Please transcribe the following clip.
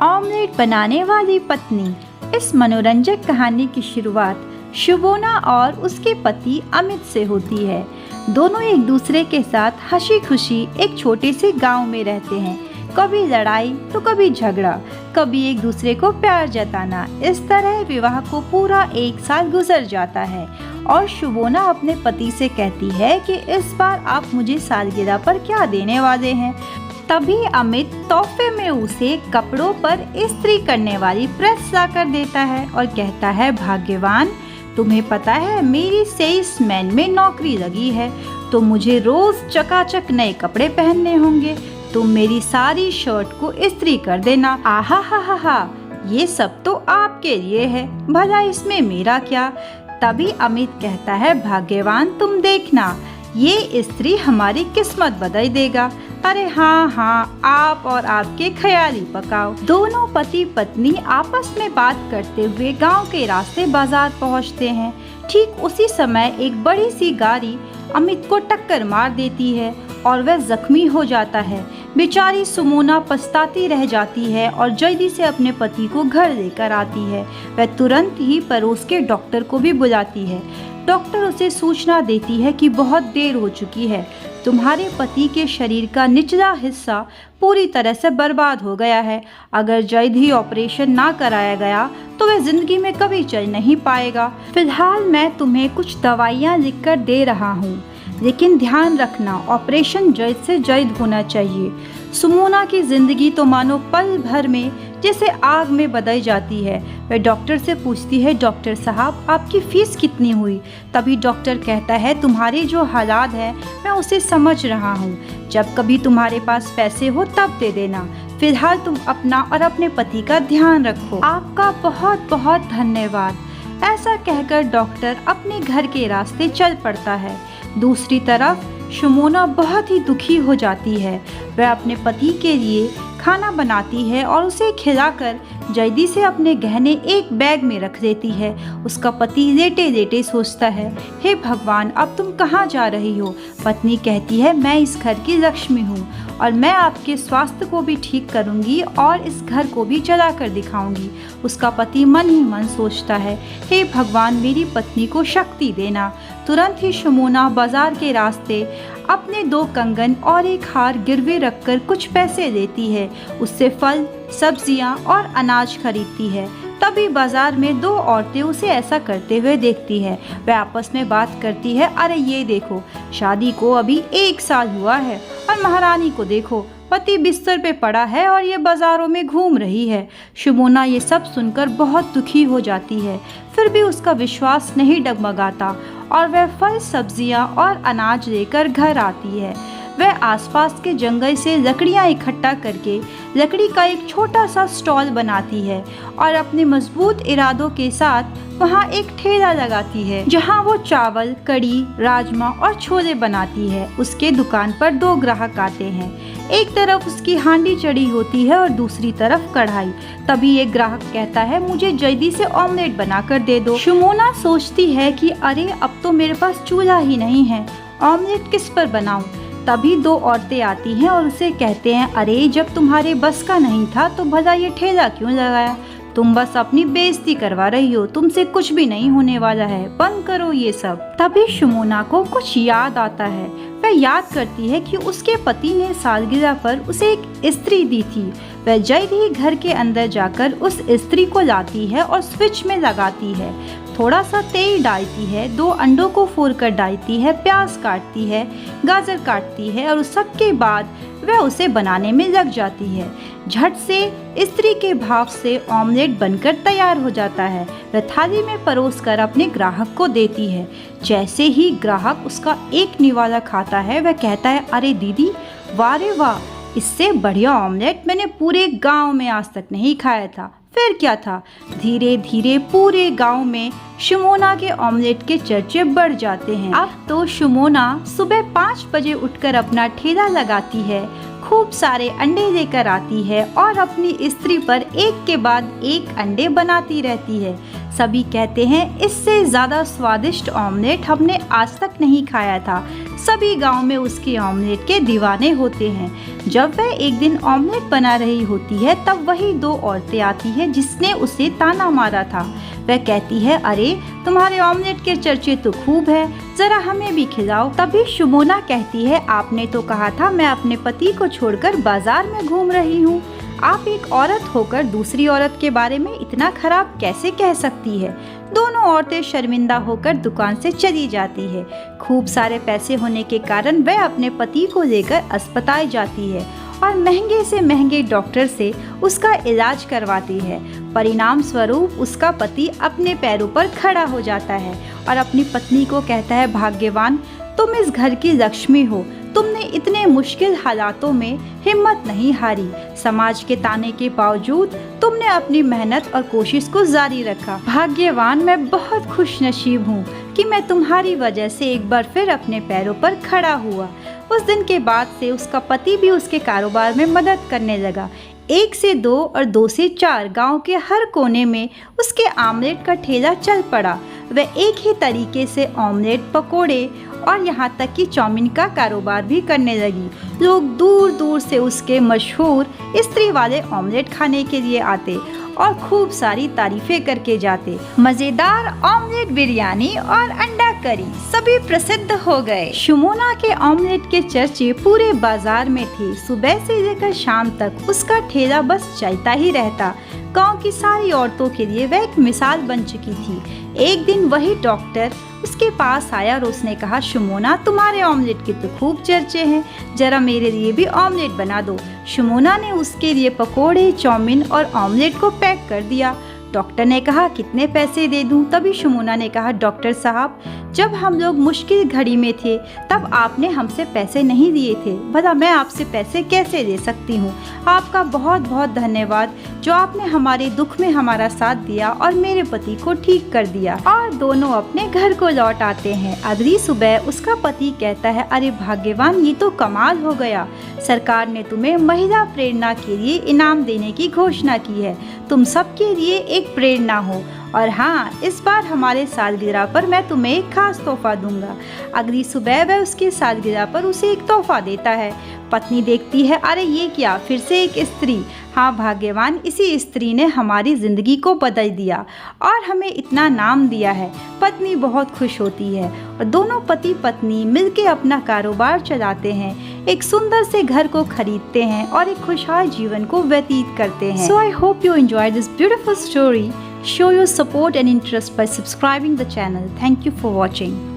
Omelette बनाने वाली पत्नी। इस मनोरंजक कहानी की शुरुआत शुभोना और उसके पति अमित से होती है। दोनों एक दूसरे के साथ हंसी खुशी एक छोटे से गांव में रहते हैं। कभी लड़ाई तो कभी झगड़ा, कभी एक दूसरे को प्यार जताना। इस तरह विवाह को पूरा 1 साल गुजर जाता है और शुभोना अपने पति से कहती है कि इस बार आप मुझे सालगिरह पर क्या देने वाले हैं। तभी अमित तोहफे में उसे कपड़ों पर इस्त्री करने वाली प्रेस लाकर देता है और कहता है, भाग्यवान, तुम्हें पता है मेरी सेल्समैन में नौकरी लगी है तो मुझे रोज चकाचक नए कपड़े पहनने होंगे। तुम मेरी सारी शर्ट को इस्त्री कर देना। आहा हा हा हा, ये सब तो आपके लिए है, भला इसमें मेरा क्या। तभी अमित कहता है, भाग्यवान तुम देखना, ये इस्त्री हमारी किस्मत बदल देगा। अरे हाँ हाँ, आप और आपके ख्याली पकाओ। दोनों पति पत्नी आपस में बात करते हुए गांव के रास्ते बाजार पहुंचते हैं। ठीक उसी समय एक बड़ी सी गाड़ी अमित को टक्कर मार देती है और वह जख्मी हो जाता है। बेचारी सुमोना पछताती रह जाती है और जल्दी से अपने पति को घर लेकर आती है। वह तुरंत ही पड़ोस के डॉक्टर को भी बुलाती है। डॉक्टर उसे सूचना देती है कि बहुत देर हो चुकी है, तुम्हारे पति के शरीर का निचला हिस्सा पूरी तरह से बर्बाद हो गया है। अगर जल्द ही ऑपरेशन ना कराया गया तो वह जिंदगी में कभी चल नहीं पाएगा। फिलहाल मैं तुम्हें कुछ दवाइयाँ लिखकर दे रहा हूँ, लेकिन ध्यान रखना ऑपरेशन जल्द से जल्द होना चाहिए। सुमोना की जिंदगी तो मानो पल भर में जैसे आग में बदल जाती है। वह डॉक्टर से पूछती है, डॉक्टर साहब आपकी फीस कितनी हुई। तभी डॉक्टर कहता है, तुम्हारे जो हालात है मैं उसे समझ रहा हूँ, जब कभी तुम्हारे पास पैसे हो तब दे देना। फिलहाल तुम अपना और अपने पति का ध्यान रखो। आपका बहुत बहुत धन्यवाद। ऐसा कहकर डॉक्टर अपने घर के रास्ते चल पड़ता है। दूसरी तरफ शुमोना बहुत ही दुखी हो जाती है। वह अपने पति के लिए खाना बनाती है और उसे खिलाकर जल्दी से अपने गहने एक बैग में रख देती है। उसका पति लेटे लेटे सोचता है, हे भगवान, अब तुम कहाँ जा रही हो। पत्नी कहती है, मैं इस घर की लक्ष्मी हूँ और मैं आपके स्वास्थ्य को भी ठीक करूँगी और इस घर को भी जला कर दिखाऊंगी। उसका पति मन ही मन सोचता है, हे भगवान, मेरी पत्नी को शक्ति देना। तुरंत ही शुमोना बाजार के रास्ते अपने 2 कंगन और एक हार गिरवे रखकर कुछ पैसे लेती है। उससे फल, सब्जियां और अनाज खरीदती है। तभी बाजार में 2 औरतें उसे ऐसा करते हुए देखती है। वह आपस में बात करती है, अरे ये देखो, शादी को अभी 1 साल हुआ है और महारानी को देखो, पति बिस्तर पे पड़ा है और ये बाजारों में घूम रही है। शुमोना ये सब सुनकर बहुत दुखी हो जाती है, फिर भी उसका विश्वास नहीं डगमगाता और वह फल, सब्जियां और अनाज लेकर घर आती है। वह आसपास के जंगल से लकड़ियां इकट्ठा करके लकड़ी का एक छोटा सा स्टॉल बनाती है और अपने मजबूत इरादों के साथ वहां एक ठेला लगाती है, जहां वो चावल, कड़ी, राजमा और छोले बनाती है। उसके दुकान पर 2 ग्राहक आते हैं। एक तरफ उसकी हांडी चढ़ी होती है और दूसरी तरफ कढ़ाई। तभी एक ग्राहक कहता है, मुझे जल्दी से ऑमलेट बनाकर दे दो। शुमोना सोचती है कि अरे अब तो मेरे पास चूल्हा ही नहीं है, ऑमलेट किस पर बनाऊं। तभी 2 औरतें आती हैं और उसे कहते हैं, अरे जब तुम्हारे बस का नहीं था तो भला ये ठेला क्यों लगाया। तुम बस अपनी बेइज्जती करवा रही हो, तुमसे कुछ भी नहीं होने वाला है, बंद करो ये सब। तभी शुमोना को कुछ याद आता है। वह याद करती है कि उसके पति ने सालगिरह पर उसे एक इस्त्री दी थी। वह जल्द ही घर के अंदर जाकर उस इस्त्री को लाती है और स्विच में लगाती है। थोड़ा सा तेल डालती है, 2 अंडों को फोड़कर डालती है, प्याज काटती है, गाजर काटती है और उस सब के बाद वह उसे बनाने में लग जाती है। झट से इस्त्री के भाप से ऑमलेट बनकर तैयार हो जाता है। वह थाली में परोसकर अपने ग्राहक को देती है। जैसे ही ग्राहक उसका एक निवाला खाता है, वह कहता है, अरे दीदी, वाह रे वाह, इससे बढ़िया ऑमलेट मैंने पूरे गांव में आज तक नहीं खाया था। फिर क्या था, धीरे धीरे पूरे गांव में शुमोना के ऑमलेट के चर्चे बढ़ जाते हैं। अब तो शुमोना सुबह 5 बजे उठकर अपना ठेला लगाती है, खूब सारे अंडे लेकर आती है और अपनी इस्त्री पर एक के बाद एक अंडे बनाती रहती है। सभी कहते हैं, इससे ज़्यादा स्वादिष्ट ऑमलेट हमने आज तक नहीं खाया था। सभी गांव में उसके ऑमलेट के दीवाने होते हैं। जब वह एक दिन ऑमलेट बना रही होती है तब वही दो औरतें आती है जिसने उसे ताना मारा था। वह कहती है, अरे तुम्हारे ऑमलेट के चर्चे तो खूब है, जरा हमें भी खिलाओ। तभी शुमोना कहती है, आपने तो कहा था मैं अपने पति को छोड़कर बाजार में घूम रही हूँ। आप एक औरत होकर दूसरी औरत के बारे में इतना खराब कैसे कह सकती है। दोनों औरतें शर्मिंदा होकर दुकान से चली जाती है। खूब सारे पैसे होने के कारण वह अपने पति को लेकर अस्पताल जाती है और महंगे से महंगे डॉक्टर से उसका इलाज करवाती है। परिणाम स्वरूप उसका पति अपने पैरों पर खड़ा हो जाता है और अपनी पत्नी को कहता है, भाग्यवान तुम इस घर की लक्ष्मी हो, तुमने इतने मुश्किल हालातों में हिम्मत नहीं हारी। समाज के ताने के बावजूद तुमने अपनी मेहनत और कोशिश को जारी रखा। भाग्यवान, मैं बहुत खुश नसीब हूँ कि मैं तुम्हारी वजह से एक बार फिर अपने पैरों पर खड़ा हुआ। उस दिन के बाद से उसका पति भी उसके कारोबार में मदद करने लगा। 1 से 2 और 2 से 4 गांव के हर कोने में उसके ऑमलेट का ठेला चल पड़ा। वह एक ही तरीके से ऑमलेट, पकोड़े और यहाँ तक कि चाउमीन का कारोबार भी करने लगी। लोग दूर दूर से उसके मशहूर इस्त्री वाले ऑमलेट खाने के लिए आते और खूब सारी तारीफें करके जाते। मज़ेदार ऑमलेट, बिरयानी और अंडा करी सभी प्रसिद्ध हो गए। शुमोना के ऑमलेट के चर्चे पूरे बाजार में थे। सुबह से लेकर शाम तक उसका ठेला बस चलता ही रहता। गांव की सारी औरतों के लिए वह एक मिसाल बन चुकी थी। एक दिन वही डॉक्टर उसके पास आया और उसने कहा, शुमोना तुम्हारे ऑमलेट के तो खूब चर्चे हैं, जरा मेरे लिए भी ऑमलेट बना दो। शुमोना ने उसके लिए पकोड़े, चाउमीन और ऑमलेट को पैक कर दिया। डॉक्टर ने कहा, कितने पैसे दे दूं? तभी शुमोना ने कहा, डॉक्टर साहब जब हम लोग मुश्किल घड़ी में थे तब आपने हमसे पैसे नहीं लिए थे, भला मैं आपसे पैसे कैसे दे सकती हूँ। आपका बहुत बहुत धन्यवाद जो आपने हमारे दुख में हमारा साथ दिया और मेरे पति को ठीक कर दिया। और दोनों अपने घर को लौट आते हैं। अगली सुबह उसका पति कहता है, अरे भाग्यवान, ये तो कमाल हो गया, सरकार ने तुम्हें महिला प्रेरणा के लिए इनाम देने की घोषणा की है। तुम सबके लिए एक प्रेरणा हो। और हाँ, इस बार हमारे सालगिरह पर मैं तुम्हें एक खास तोहफा दूंगा। अगली सुबह वह उसके सालगिरह पर उसे एक तोहफा देता है। पत्नी देखती है, अरे ये क्या, फिर से एक इस्त्री। हाँ भाग्यवान, इसी स्त्री ने हमारी ज़िंदगी को बदल दिया और हमें इतना नाम दिया है। पत्नी बहुत खुश होती है और दोनों पति पत्नी मिलकर अपना कारोबार चलाते हैं, एक सुंदर से घर को खरीदते हैं और एक खुशहाल जीवन को व्यतीत करते हैं। So I hope you enjoyed this beautiful story. Show your support and interest by subscribing the channel. Thank you for watching.